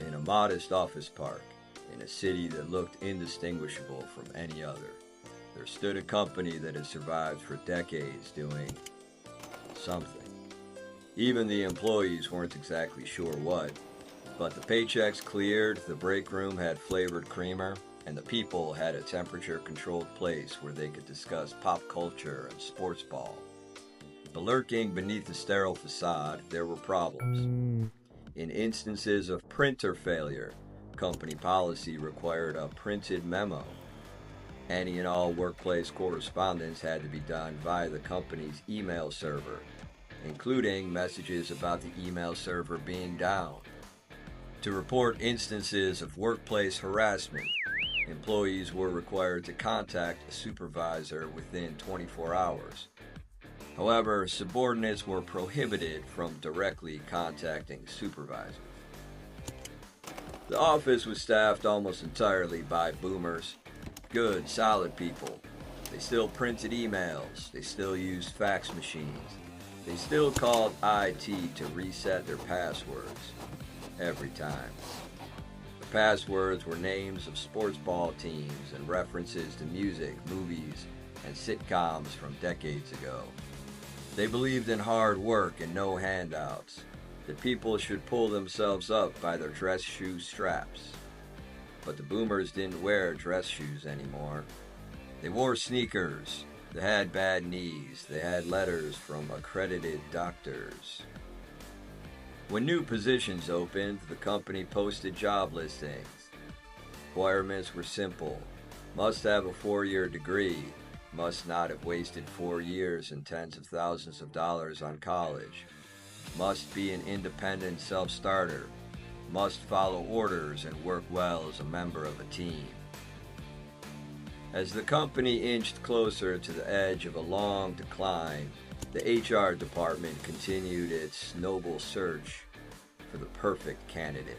in a modest office park in a city that looked indistinguishable from any other, there stood a company that had survived for decades doing something. Even the employees weren't exactly sure what, but the paychecks cleared, the break room had flavored creamer, and the people had a temperature-controlled place where they could discuss pop culture and sports ball. But lurking beneath the sterile facade, there were problems. In instances of printer failure, company policy required a printed memo. Any and all workplace correspondence had to be done via the company's email server, including messages about the email server being down. To report instances of workplace harassment, employees were required to contact a supervisor within 24 hours. However, subordinates were prohibited from directly contacting supervisors. The office was staffed almost entirely by boomers, good, solid people. They still printed emails, they still used fax machines, they still called IT to reset their passwords every time. The passwords were names of sports ball teams and references to music, movies, and sitcoms from decades ago. They believed in hard work and no handouts, that people should pull themselves up by their dress shoe straps. But the boomers didn't wear dress shoes anymore. They wore sneakers. They had bad knees. They had letters from accredited doctors. When new positions opened, the company posted job listings. Requirements were simple. Must have a 4-year degree. Must not have wasted 4 years and tens of thousands of dollars on college. Must be an independent self-starter. Must follow orders and work well as a member of a team. As the company inched closer to the edge of a long decline, the HR department continued its noble search for the perfect candidate.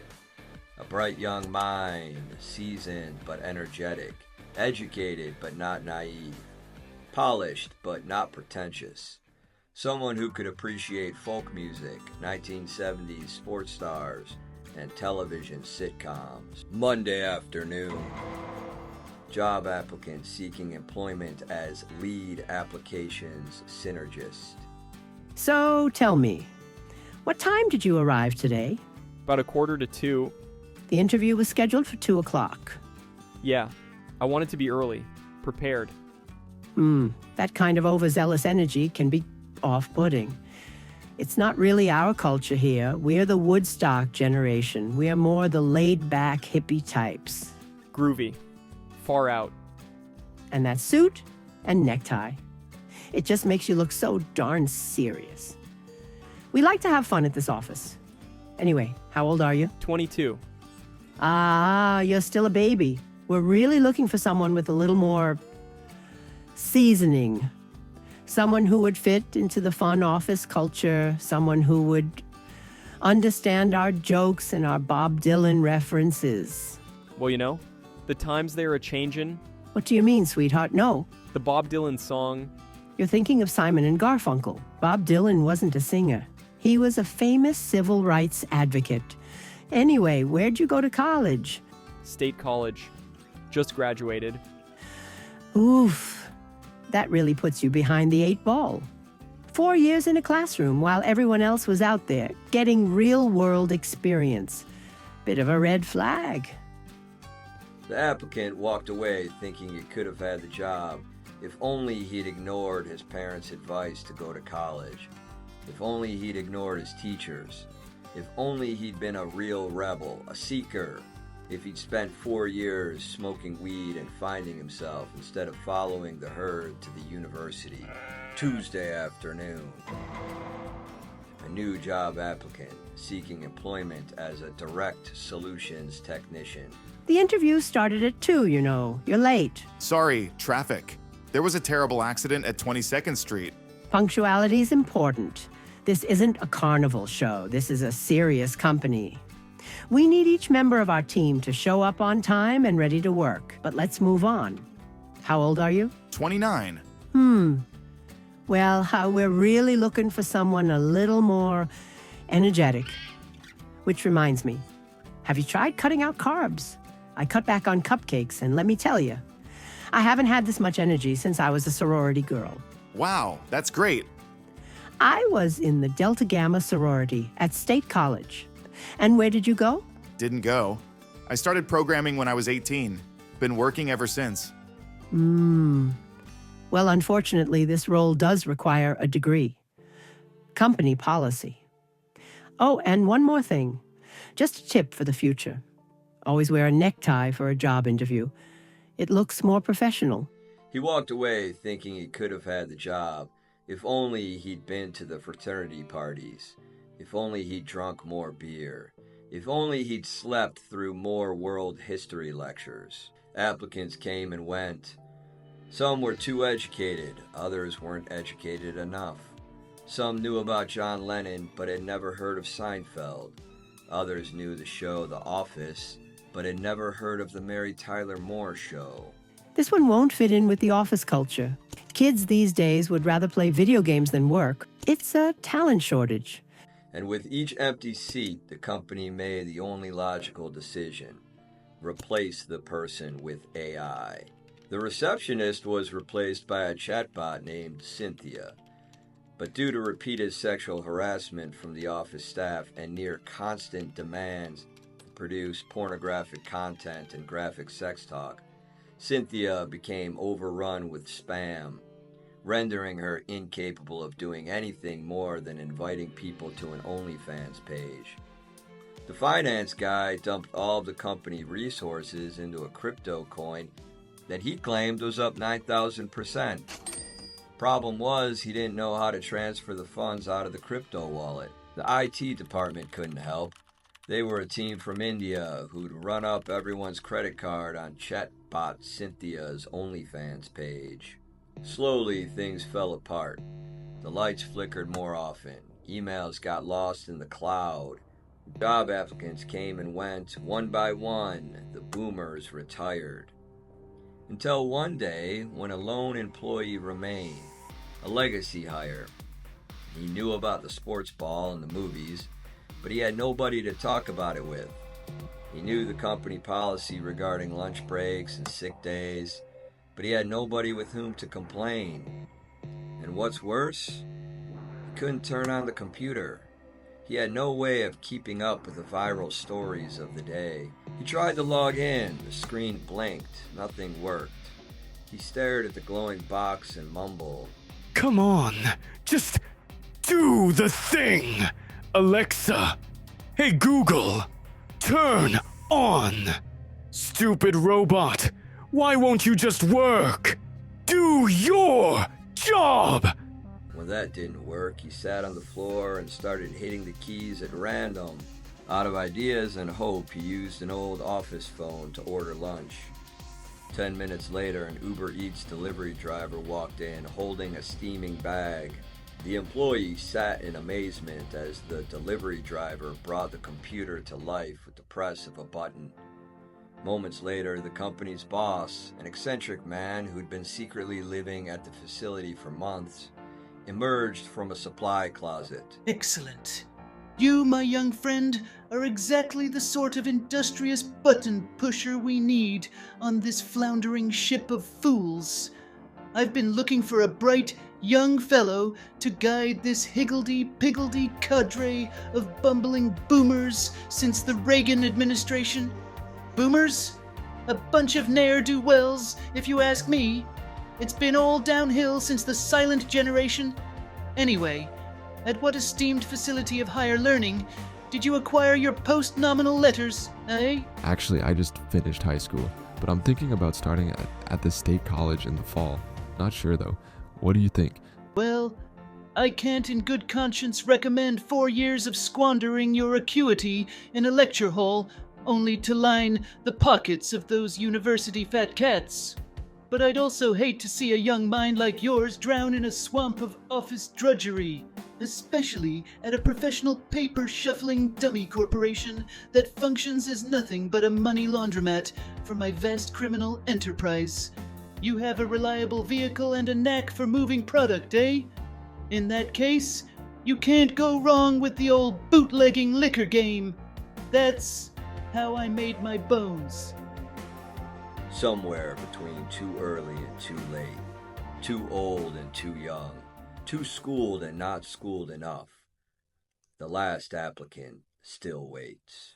A bright young mind, seasoned but energetic, educated but not naive, polished but not pretentious. Someone who could appreciate folk music, 1970s sports stars, and television sitcoms. Monday afternoon. Job applicant seeking employment as lead applications synergist. So tell me, what time did you arrive today? About 1:45. The interview was scheduled for 2 o'clock. Yeah, I wanted to be early, prepared. That kind of overzealous energy can be off-putting. It's not really our culture here. We're the Woodstock generation. We are more the laid-back hippie types. Groovy. Far out. And that suit and necktie. It just makes you look so darn serious. We like to have fun at this office. Anyway, how old are you? 22. Ah, you're still a baby. We're really looking for someone with a little more seasoning. Someone who would fit into the fun office culture. Someone who would understand our jokes and our Bob Dylan references. Well, you know, the times they're a-changin'. What do you mean, sweetheart? No. The Bob Dylan song. You're thinking of Simon and Garfunkel. Bob Dylan wasn't a singer. He was a famous civil rights advocate. Anyway, where'd you go to college? State College. Just graduated. Oof. That really puts you behind the 8 ball. 4 years in a classroom while everyone else was out there getting real-world experience. Bit of a red flag. The applicant walked away thinking he could have had the job if only he'd ignored his parents' advice to go to college, if only he'd ignored his teachers, if only he'd been a real rebel, a seeker, if he'd spent 4 years smoking weed and finding himself instead of following the herd to the university. Tuesday afternoon. A new job applicant seeking employment as a direct solutions technician. The interview started at 2, you know. You're late. Sorry, traffic. There was a terrible accident at 22nd Street. Punctuality's important. This isn't a carnival show. This is a serious company. We need each member of our team to show up on time and ready to work. But let's move on. How old are you? 29. Well, we're really looking for someone a little more energetic. Which reminds me, Have you tried cutting out carbs? I cut back on cupcakes, and let me tell you, I haven't had this much energy since I was a sorority girl. Wow, that's great. I was in the Delta Gamma sorority at State College. And where did you go? Didn't go. I started programming when I was 18. Been working ever since. Well, unfortunately, this role does require a degree. Company policy. Oh, and one more thing. Just a tip for the future. Always wear a necktie for a job interview. It looks more professional. He walked away thinking he could have had the job if only he'd been to the fraternity parties, if only he'd drunk more beer, if only he'd slept through more world history lectures. Applicants came and went. Some were too educated, others weren't educated enough. Some knew about John Lennon but had never heard of Seinfeld. Others knew the show The Office but had never heard of the Mary Tyler Moore Show. This one won't fit in with the office culture. Kids these days would rather play video games than work. It's a talent shortage. And with each empty seat, the company made the only logical decision: replace the person with AI. The receptionist was replaced by a chatbot named Cynthia. But due to repeated sexual harassment from the office staff and near constant demands to produce pornographic content and graphic sex talk, Cynthia became overrun with spam, rendering her incapable of doing anything more than inviting people to an OnlyFans page. The finance guy dumped all of the company resources into a crypto coin that he claimed was up 9,000%. Problem was, he didn't know how to transfer the funds out of the crypto wallet. The IT department couldn't help. They were a team from India who'd run up everyone's credit card on chatbot Cynthia's OnlyFans page. Slowly, things fell apart. The lights flickered more often. Emails got lost in the cloud. Job applicants came and went. One by one, the boomers retired. Until one day, when a lone employee remained, a legacy hire. He knew about the sports ball and the movies, but he had nobody to talk about it with. He knew the company policy regarding lunch breaks and sick days, but he had nobody with whom to complain. And what's worse, he couldn't turn on the computer. He had no way of keeping up with the viral stories of the day. He tried to log in, the screen blinked, nothing worked. He stared at the glowing box and mumbled, "Come on, just do the thing! Alexa, hey Google, turn on! Stupid robot, why won't you just work? Do your job!" When that didn't work, he sat on the floor and started hitting the keys at random. Out of ideas and hope, he used an old office phone to order lunch. 10 minutes later, an Uber Eats delivery driver walked in holding a steaming bag. The employee sat in amazement as the delivery driver brought the computer to life with the press of a button. Moments later, the company's boss, an eccentric man who'd been secretly living at the facility for months, emerged from a supply closet. Excellent. You, my young friend, are exactly the sort of industrious button pusher we need on this floundering ship of fools. I've been looking for a bright, young fellow to guide this higgledy-piggledy cadre of bumbling boomers since the Reagan administration. Boomers? A bunch of ne'er-do-wells, if you ask me. It's been all downhill since the silent generation. Anyway, at what esteemed facility of higher learning did you acquire your post-nominal letters, eh? Actually, I just finished high school, but I'm thinking about starting at the state college in the fall. Not sure though. What do you think? Well, I can't in good conscience recommend 4 years of squandering your acuity in a lecture hall only to line the pockets of those university fat cats. But I'd also hate to see a young mind like yours drown in a swamp of office drudgery, especially at a professional paper-shuffling dummy corporation that functions as nothing but a money laundromat for my vast criminal enterprise. You have a reliable vehicle and a knack for moving product, eh? In that case, you can't go wrong with the old bootlegging liquor game. That's how I made my bones. Somewhere between too early and too late, too old and too young, too schooled and not schooled enough, the last applicant still waits.